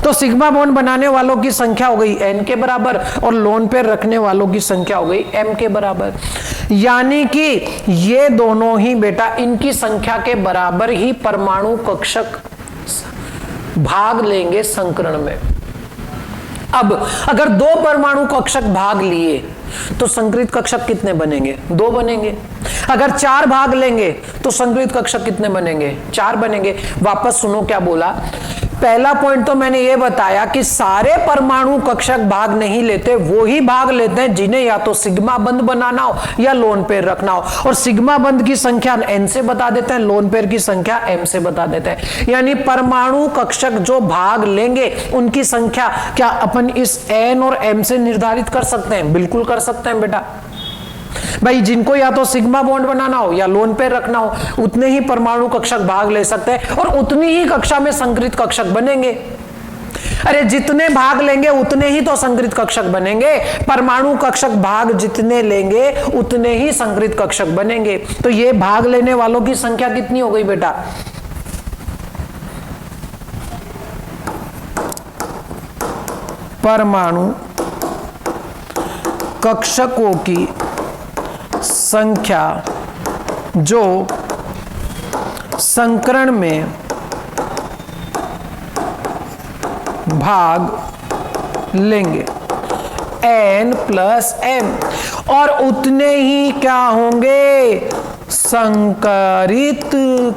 तो सिग्मा बॉन्ड बनाने वालों की संख्या हो गई N के बराबर और लोन पेयर रखने वालों की संख्या हो गई M के बराबर। यानी कि ये दोनों ही बेटा इनकी संख्या के बराबर ही परमाणु कक्षक भाग लेंगे संकरण में। अब अगर दो परमाणु कक्षक भाग लिए तो संकरित कक्षक कितने बनेंगे? 2 बनेंगे। अगर 4 भाग लेंगे तो संकरित कक्षक कितने बनेंगे? 4 बनेंगे। वापस सुनो क्या बोला। पहला पॉइंट तो मैंने ये बताया कि सारे परमाणु कक्षक भाग नहीं लेते, वो ही भाग लेते हैं जिन्हें या तो सिग्मा बंद बनाना हो या लोन पेयर रखना हो। और सिग्मा बंद की संख्या N से बता देते हैं, लोन पेयर की संख्या M से बता देते हैं। यानी परमाणु कक्षक जो भाग लेंगे उनकी संख्या क्या अपन इस N और M से निर्धारित कर सकते हैं? बिल्कुल कर सकते हैं बेटा। भाई जिनको या तो सिग्मा बॉन्ड बनाना हो या लोन पेयर रखना हो उतने ही परमाणु कक्षक भाग ले सकते हैं और उतनी ही कक्षा में संकरित कक्षक बनेंगे। अरे जितने भाग लेंगे उतने ही तो संकरित कक्षक बनेंगे। परमाणु कक्षक भाग जितने लेंगे उतने ही संकरित कक्षक बनेंगे। तो ये भाग लेने वालों की संख्या कितनी हो गई बेटा? परमाणु कक्षकों की संख्या जो संकरण में भाग लेंगे N + M, और उतने ही क्या होंगे? संकरित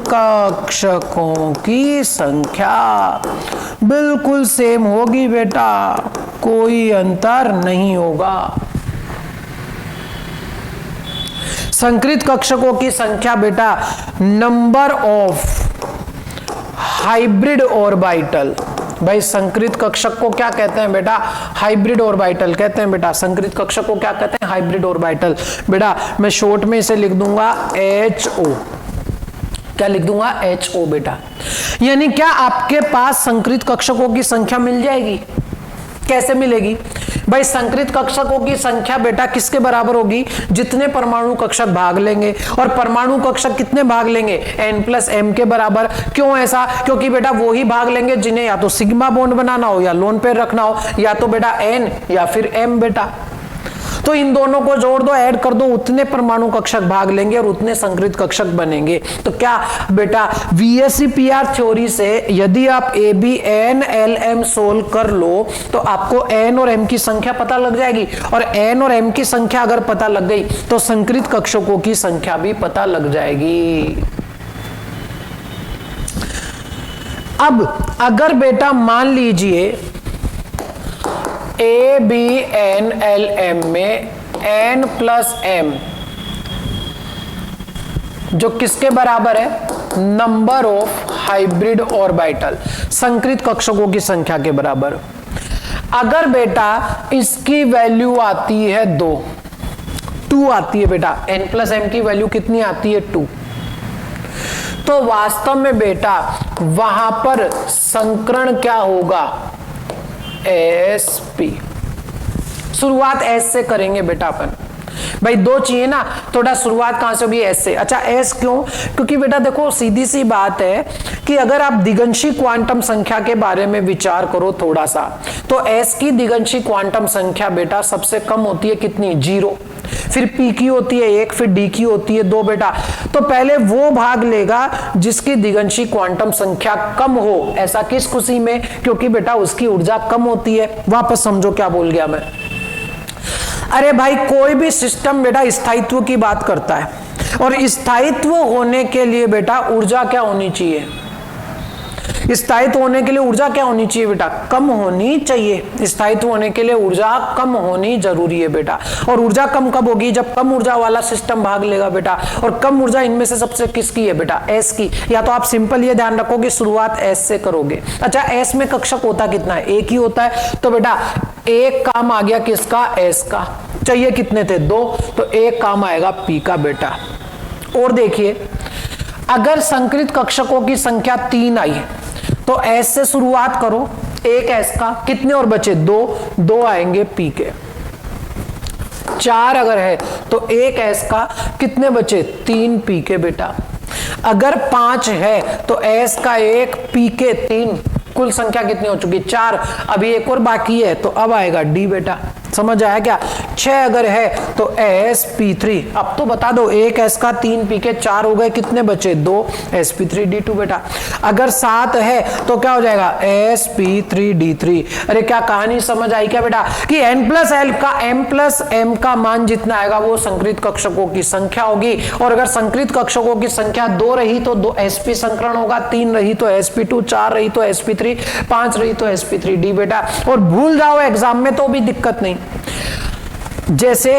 कक्षकों की संख्या बिल्कुल सेम होगी बेटा, कोई अंतर नहीं होगा। संकरित कक्षकों की संख्या बेटा नंबर ऑफ हाइब्रिड ऑर्बिटल। भाई संकरित कक्षक को क्या कहते हैं बेटा? हाइब्रिड ऑर्बिटल कहते हैं बेटा। संकरित कक्षक को क्या कहते हैं? Hybrid orbital. बेटा मैं शॉर्ट में इसे लिख दूंगा HO। क्या लिख दूंगा? HO बेटा। यानी क्या आपके पास संकरित कक्षकों की संख्या मिल जाएगी? कैसे मिलेगी? भाई संकरित कक्षकों की संख्या बेटा किसके बराबर होगी? जितने परमाणु कक्षक भाग लेंगे। और परमाणु कक्षक कितने भाग लेंगे? N + M के बराबर। क्यों ऐसा? क्योंकि बेटा वो ही भाग लेंगे जिन्हें या तो सिग्मा बॉन्ड बनाना हो या लोन पेयर रखना हो, या तो बेटा N या फिर M बेटा। तो इन दोनों को जोड़ दो, ऐड कर दो, उतने परमाणु कक्षक भाग लेंगे और उतने संकरित कक्षक बनेंगे। तो क्या बेटा VSEPR थ्योरी से यदि आप ABNLM सोल्व कर लो तो आपको N और M की संख्या पता लग जाएगी, और N और M की संख्या अगर पता लग गई तो संकरित कक्षकों की संख्या भी पता लग जाएगी। अब अगर बेटा मान लीजिए ABNLM में N + M जो किसके बराबर है? नंबर ऑफ हाइब्रिड ऑर्बिटल, संकरित कक्षकों की संख्या के बराबर। अगर बेटा इसकी वैल्यू आती है 2 आती है बेटा, N + M की वैल्यू कितनी आती है? 2। तो वास्तव में बेटा वहां पर संकरण क्या होगा? SP। शुरुआत S से करेंगे बेटा अपन। भाई 2 चाहिए ना, थोड़ा शुरुआत कहां से होगी? S से। अच्छा S क्यों? क्योंकि बेटा देखो सीधी सी बात है कि अगर आप दिगंशी क्वांटम संख्या के बारे में विचार करो थोड़ा सा, तो S की दिगंशी क्वांटम संख्या बेटा सबसे कम होती है कितनी? 0। फिर P की होती है 1, फिर D की होती है 2 बेटा। तो पहले वो भाग लेगा जिसकी दिगंशी क्वांटम संख्या कम हो। ऐसा किस खुशी में? क्योंकि बेटा उसकी ऊर्जा कम होती है। वापस समझो क्या बोल गया मैं। अरे भाई कोई भी सिस्टम बेटा स्थायित्व की बात करता है। और स्थायित्व होने के लिए बेटा ऊर्जा क्या होनी चाहिए? स्थायित्व होने के लिए ऊर्जा क्या होनी चाहिए बेटा? कम होनी चाहिए। स्थायित्व होने के लिए ऊर्जा कम होनी जरूरी है बेटा। और ऊर्जा कम कब होगी? जब कम ऊर्जा वाला सिस्टम भाग लेगा बेटा। और कम ऊर्जा इनमें से सबसे किसकी है बेटा? एस की। या तो आप सिंपल ये ध्यान रखो कि शुरुआत एस से करोगे। अच्छा, एस में कक्षक होता कितना है? एक ही होता है। तो बेटा एक काम आ गया किसका? एस का। चाहिए कितने थे? 2, तो एक काम आएगा पी का बेटा। और देखिए, अगर संकरित कक्षकों की संख्या 3 आई तो एस से शुरुआत करो, एक एस का, कितने और बचे? 2 आएंगे पी के। 4 अगर है तो एक एस का, कितने बचे? 3 पी के बेटा। अगर 5 है तो एस का 1, पी के 3, कुल संख्या कितनी हो चुकी? 4। अभी एक और बाकी है तो अब आएगा डी बेटा। समझ आया क्या? 6 अगर है तो एस पी 3। अब तो बता दो, एक एस का, 3 पी के, 4 हो गए, कितने बचे? 2 एस पी 3 डी 2 बेटा। अगर 7 है तो क्या हो जाएगा? S P 3 D 3। अरे क्या कहानी समझ आई क्या बेटा? कि एन प्लस एल का एम प्लस एम का मान जितना आएगा वो संकरित कक्षकों की संख्या होगी। और अगर संकरित कक्षकों की संख्या 2 रही तो 2 एसपी संकरण होगा, 3 रही तो एसपी 2, 4 रही तो एसपी 3, 5 रही तो एसपी 3 डी बेटा। और भूल जाओ एग्जाम में तो भी दिक्कत नहीं। जैसे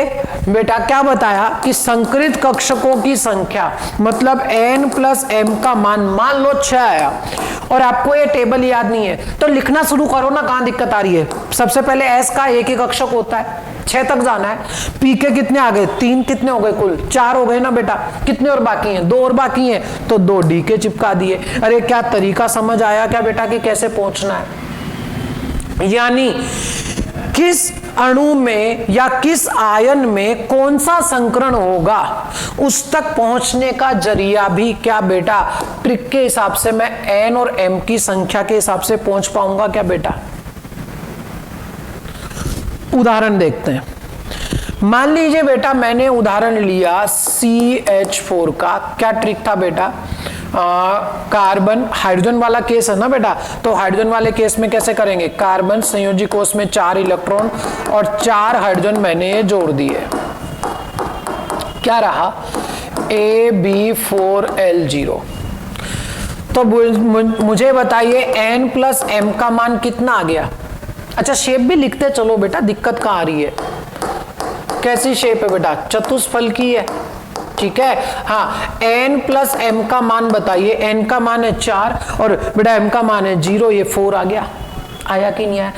बेटा क्या बताया कि संकरित कक्षकों की संख्या मतलब n प्लस एम का मान लो 6 आया और आपको ये टेबल याद नहीं है तो लिखना शुरू करो ना। कहां दिक्कत आ रही है? सबसे पहले s का एक ही कक्षक होता है, 6 तक जाना है। p के कितने आ गए? 3। कितने हो गए? कुल 4 हो गए ना बेटा। कितने और बाकी हैं? 2 और बाकी हैं तो 2 डी के चिपका दिए। अरे क्या तरीका समझ आया क्या बेटा कि कैसे पहुंचना है? यानी किस अणु में या किस आयन में कौन सा संकरण होगा उस तक पहुंचने का जरिया भी क्या बेटा ट्रिक के हिसाब से मैं n और m की संख्या के हिसाब से पहुंच पाऊंगा क्या बेटा? उदाहरण देखते हैं। मान लीजिए बेटा मैंने उदाहरण लिया CH4 का। क्या ट्रिक था बेटा? कार्बन हाइड्रोजन वाला केस है ना बेटा, तो हाइड्रोजन वाले केस में कैसे करेंगे? कार्बन संयोजी कोष में 4 इलेक्ट्रॉन और 4 हाइड्रोजन मैंने जोड़ दिए। क्या रहा? AB4L0। तो मुझे बताइए n प्लस एम का मान कितना आ गया? अच्छा शेप भी लिखते चलो बेटा, दिक्कत कहां आ रही है? कैसी शेप है बेटा? चतुष्फल की है, ठीक है। हाँ, n प्लस एम का मान बताइए। n का मान है 4 और बेटा m का मान है 0, ये 4 आ गया। आया कि नहीं आया?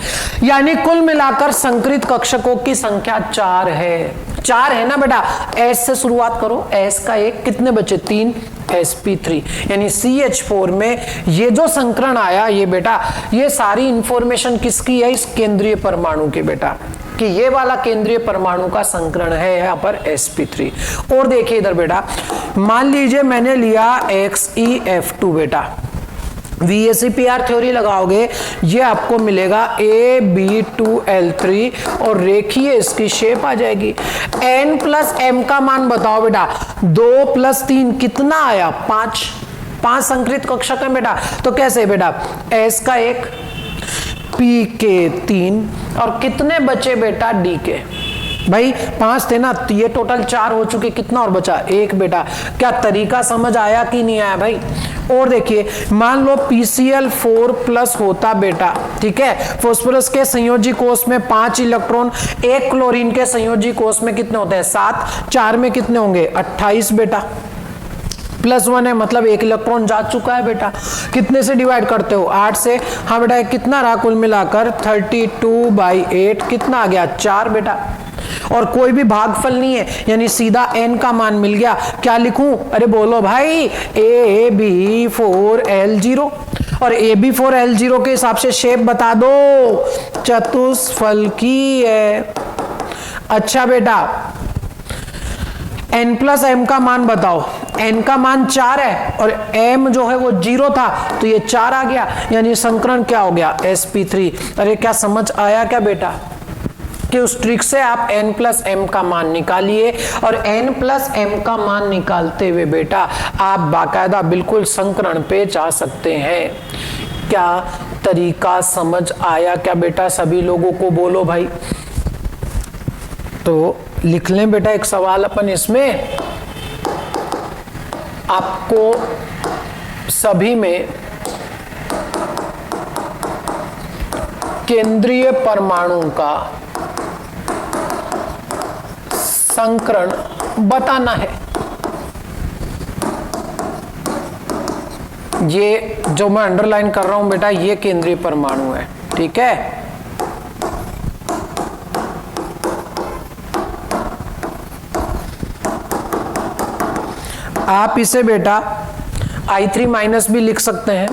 यानी कुल मिलाकर संकरित कक्षकों की संख्या 4 है। 4 है ना बेटा। s से शुरुआत करो, s का 1, कितने बचे? 3 sp3। यानी CH4 में ये जो संकरण आया ये बेटा, ये सारी इंफॉर्मेशन किसकी है? इस केंद्रीय परमाणु के बेटा, कि ये वाला केंद्रीय परमाणु का संकरण है यहाँ पर sp3। और देखिए इधर बेटा, मान लीजिए मैंने लिया XeF2 बेटा। VACPR थ्योरी लगाओगे ये आपको मिलेगा AB2L3 और रेखीय इसकी शेप आ जाएगी। n प्लस एम का मान बताओ बेटा। 2 प्लस 3 कितना आया? 5 संकरित कक्षक है बेटा। तो कैसे बेटा? S का 1, P के 3 और कितने बचे बेटा? D के। भाई 5 थे ना, तो ये टोटल 4 हो चुके, कितना और बचा? 1 बेटा। क्या तरीका समझ आया कि नहीं आया भाई? और देखिए मान लो PCl4 प्लस होता बेटा, ठीक है। फास्फोरस के संयोजी कोष में 5 इलेक्ट्रॉन, एक क्लोरीन के संयोजी कोष में कितने होते हैं? 7। 4 में कितने होंगे? 28 बेटा। +1 है मतलब 1 इलेक्ट्रॉन जा चुका है बेटा। कितने से डिवाइड करते हो? 8 से। हाँ बेटा, कितना रहा कुल मिलाकर? 32/8। कितना आ गया? 4 बेटा। और कोई भी भागफल नहीं है, यानी सीधा n का मान मिल गया। क्या लिखूं? अरे बोलो भाई, AB4L0। और AB4L0 के हिसाब से शेप बता दो, चतुष्फल की है। अच्छा बेटा, n प्लस एम का मान बताओ। n का मान 4 है और m जो है वो 0 था, तो ये 4 आ गया, यानी संकरण क्या हो गया? sp3। अरे क्या समझ आया क्या बेटा कि उस ट्रिक से आप n प्लस एम का मान निकालिए और n प्लस एम का मान निकालते हुए बेटा आप बाकायदा बिल्कुल संकरण पे जा सकते हैं। क्या तरीका समझ आया क्या बेटा? सभी लोगों को बोलो भाई। तो लिख लें बेटा एक सवाल अपन इसमें। आपको सभी में केंद्रीय परमाणु का संकरण बताना है। ये जो मैं अंडरलाइन कर रहा हूं बेटा, ये केंद्रीय परमाणु है, ठीक है। आप इसे बेटा I3 माइनस भी लिख सकते हैं।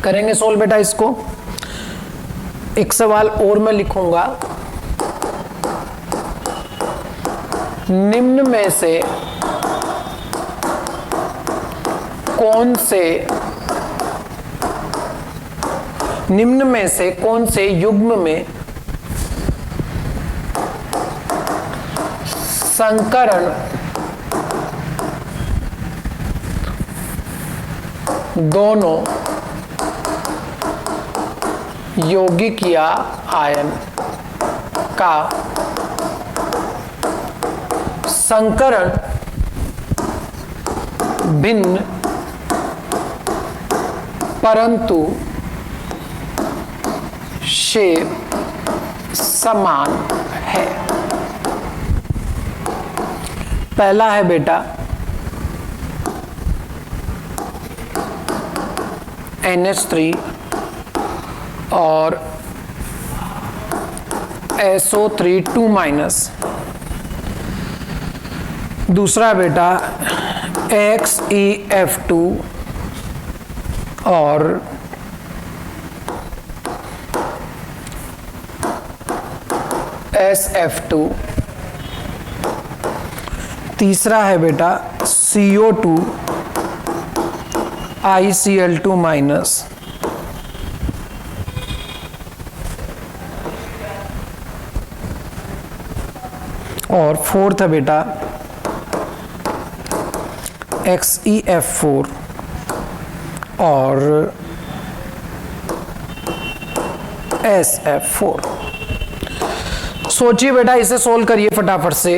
करेंगे सोल्व बेटा इसको। एक सवाल और मैं लिखूंगा, निम्न में से कौन से युग्म में संकरण दोनों यौगिक या आयन का संकरण भिन्न परंतु शेप समान है। पहला है बेटा NH3 और SO3 2-। दूसरा बेटा XeF2 और SF2। तीसरा है बेटा CO2 ICl2-। और फोर्थ है बेटा XeF4 और SF4। सोचिए बेटा, इसे सोल्व करिए फटाफट से।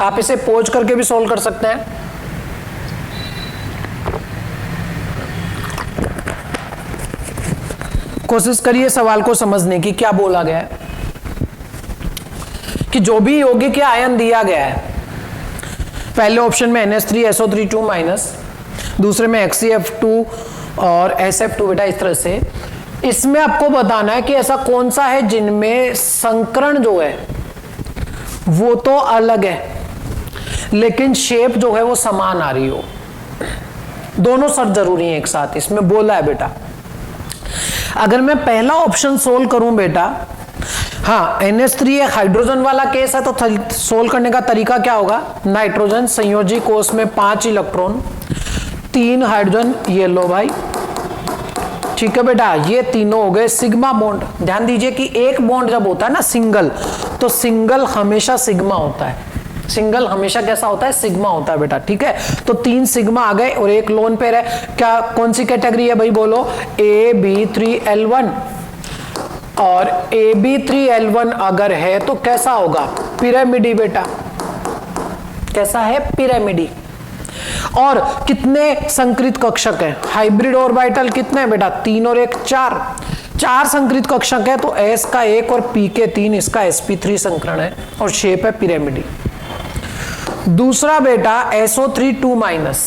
आप इसे पॉज करके भी सोल्व कर सकते हैं। कोशिश करिए सवाल को समझने की। क्या बोला गया है कि जो भी यौगिक या आयन दिया गया है, पहले ऑप्शन में NH3 SO3 2-, दूसरे में XeF2 और SF2 बेटा, इस तरह से इसमें आपको बताना है कि ऐसा कौन सा है जिनमें संकरण जो है वो तो अलग है लेकिन शेप जो है वो समान आ रही हो। दोनों शर्त जरूरी है एक साथ, इसमें बोला है बेटा। अगर मैं पहला ऑप्शन सोल्व करूं बेटा, हाँ NH3 एक हाइड्रोजन वाला केस है, तो सोल्व करने का तरीका क्या होगा? नाइट्रोजन संयोजी कोष में 5 इलेक्ट्रॉन, 3 हाइड्रोजन, ये लो भाई, ठीक है बेटा। ये तीनों हो गए सिग्मा बॉन्ड। ध्यान दीजिए कि एक बॉन्ड जब होता है ना सिंगल, तो सिंगल हमेशा सिग्मा होता है। सिंगल हमेशा कैसा होता है? सिग्मा होता है बेटा, ठीक है। तो 3 सिग्मा आ गए और एक लोन पेयर है। क्या कौन सी कैटेगरी है भाई? बोलो AB3L1। और AB3L1 अगर है तो कैसा होगा? पिरामिडी बेटा। कैसा है? पिरामिडी। और कितने संकृत कक्षक हैं? हाइब्रिड ऑर्बिटल कितने हैं बेटा? 3 और 1 4। 4 संकृत कक्षक है, तो S का 1 और P के 3, इसका sp3 संकरण है और शेप है पिरामिडी। दूसरा बेटा SO3 2-।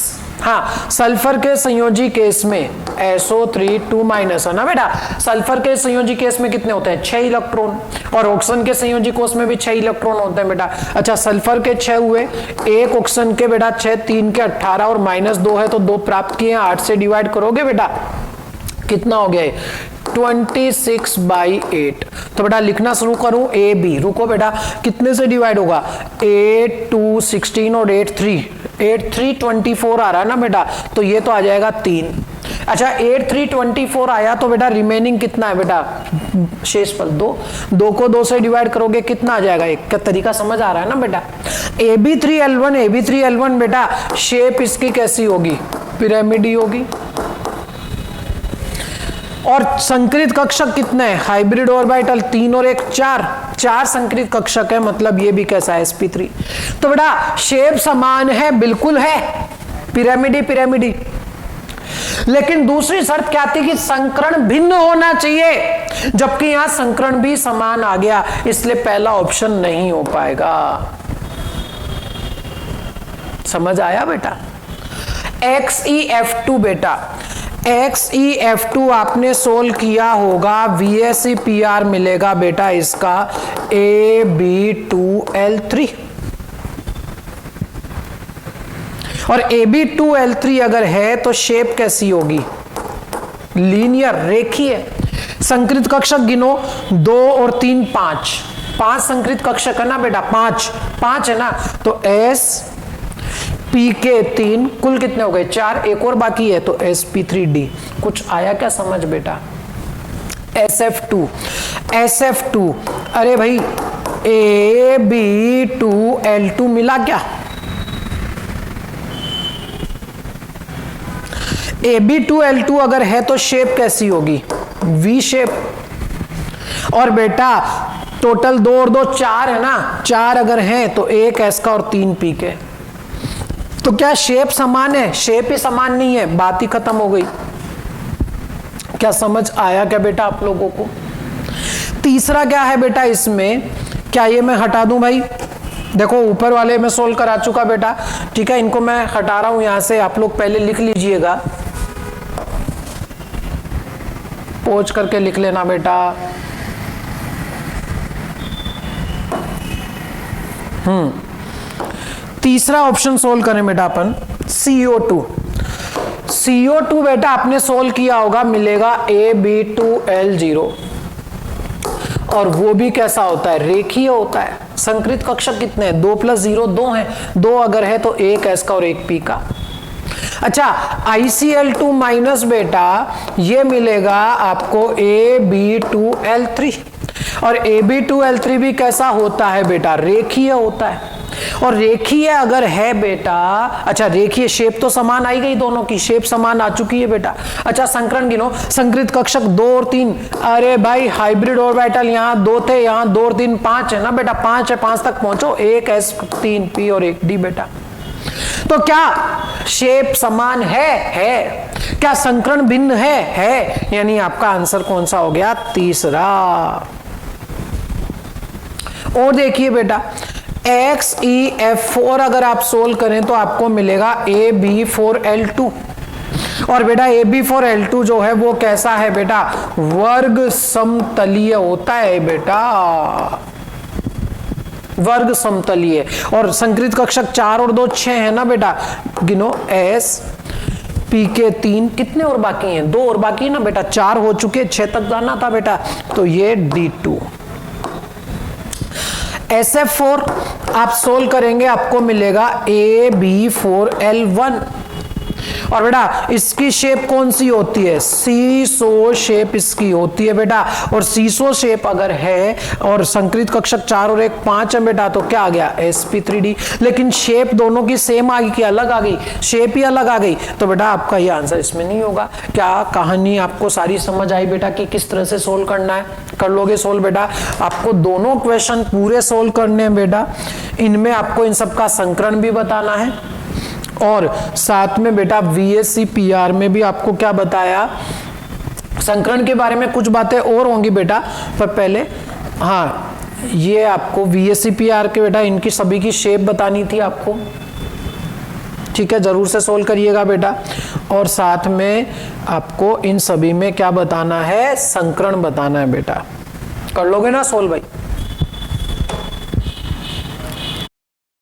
हाँ, सल्फर के संयोजी केस में SO3 2- है ना बेटा। सल्फर के संयोजी केस में कितने होते हैं? 6 इलेक्ट्रॉन। और ऑक्सीजन के संयोजी कोष में भी 6 इलेक्ट्रॉन होते हैं बेटा। अच्छा, सल्फर के 6 हुए, एक ऑक्सीजन के बेटा 6, 3 के 18 और -2 है तो 2 प्राप्त किए। 8 से डिवाइड करोगे बेटा, कितना हो गया? 26/8। तो बेटा लिखना शुरू करूं, AB। रुको बेटा, कितने से डिवाइड होगा? 8 2 16 और 8 3 24 आ रहा है ना बेटा, तो ये तो आ जाएगा 3। अच्छा, 8 3 24 आया तो बेटा रिमेनिंग कितना है बेटा? शेषफल 2 को 2 से डिवाइड करोगे कितना आ जाएगा? 1 का तरीका समझ आ रहा है ना बेटा। AB3L1 बेटा शेप इसकी कैसी होगी? पिरामिडी होगी। और संकरित कक्षक कितने हैं? हाइब्रिड ऑर्बिटल 3 और 1 4 संकरित कक्षक है, मतलब ये भी कैसा है? sp3। तो बेटा शेप समान है, बिल्कुल है, पिरामिडी। लेकिन दूसरी शर्त क्या थी कि संकरण भिन्न होना चाहिए, जबकि यहां संकरण भी समान आ गया, इसलिए पहला ऑप्शन नहीं हो पाएगा। समझ आया बेटा? XeF2 बेटा, XeF2 आपने सोल्व किया होगा, VSEPR मिलेगा बेटा इसका AB2L3। और AB2L3 अगर है तो शेप कैसी होगी? लीनियर, रेखीय। संकरित कक्षक गिनो, 2 और 3 5 संकरित कक्षक है ना बेटा, 5 है ना, तो sp के 3 कुल कितने हो गए? 4, एक और बाकी है तो sp3d। कुछ आया क्या समझ बेटा? SF2, अरे भाई AB2L2 मिला क्या? AB2L2 अगर है तो शेप कैसी होगी? V shape. और बेटा टोटल 2 और 2 4 है ना, 4 अगर है तो 1 S का और 3 P के। तो क्या शेप समान है? शेप ही समान नहीं है, बात ही खत्म हो गई। क्या समझ आया क्या बेटा आप लोगों को? तीसरा क्या है बेटा इसमें? क्या ये मैं हटा दूं भाई? देखो ऊपर वाले में सोल्व करा चुका बेटा, ठीक है, इनको मैं हटा रहा हूं यहां से, आप लोग पहले लिख लीजिएगा, पोंछ करके लिख लेना बेटा। तीसरा ऑप्शन सोल्व करें बेटा अपन, CO2 बेटा आपने सोल्व किया होगा, मिलेगा AB2L0। और वो भी कैसा होता है? रेखीय होता है। संकरित कक्षक कितने हैं? 2 + 0 2 हैं, 2 अगर है तो 1 S का और 1 P का। अच्छा, ICl2- बेटा ये मिलेगा आपको AB2L3। और AB2L3 भी कैसा होता है बेटा? रेखीय होता है। और रेखीय अगर है बेटा, अच्छा रेखीय, शेप तो समान आई गई, दोनों की शेप समान आ चुकी है बेटा। अच्छा संकरण गिनो, संकरित कक्षक 2 और 3, अरे भाई हाइब्रिड ऑर्बिटल यहाँ 2 थे, यहाँ 2 और 3 5 है ना बेटा, 5 है, 5 तक पहुंचो, 1 S 3 P और 1 D बेटा। तो क्या शेप समान है? क्या संकरण भिन्न है? यानी आपका आंसर कौन सा हो गया? तीसरा। और देखिए बेटा, XeF4 अगर आप सोल्व करें तो आपको मिलेगा AB4L2। और बेटा AB4L2 जो है वो कैसा है बेटा? वर्ग समतलीय होता है बेटा, वर्ग समतलीय। और संकरित कक्षक 4 और 2 6 है ना बेटा, गिनो SP के 3, कितने और बाकी हैं? 2 और बाकी है ना बेटा, 4 हो चुके, 6 तक जाना था बेटा, तो ये D2। SF4 आप सोल्व करेंगे, आपको मिलेगा AB4L1। और बेटा इसकी शेप कौन सी होती है? सीसो शेप इसकी होती है बेटा। और सीसो शेप अगर है और संकरित कक्षक 4 और 1 5 है बेटा, तो क्या आ गया? sp3d। लेकिन शेप दोनों की सेम आ गई कि अलग आ गई? शेप ही अलग आ गई, तो बेटा आपका ये आंसर इसमें नहीं होगा। क्या कहानी आपको सारी समझ आई बेटा कि किस तरह से सोल्व करना है? कर लोगे सोल्व बेटा? आपको दोनों क्वेश्चन पूरे सोल्व करने हैं बेटा, इनमें आपको इन सबका संकरण भी बताना है, और साथ में बेटा VSEPR में भी आपको क्या बताया? संकरण के बारे में कुछ बातें और होंगी बेटा, पर पहले हाँ ये आपको VSEPR के बेटा इनकी सभी की शेप बतानी थी आपको, ठीक है, जरूर से सोल्व करिएगा बेटा। और साथ में आपको इन सभी में क्या बताना है, संकरण बताना है बेटा। कर लोगे ना सोल्व भाई?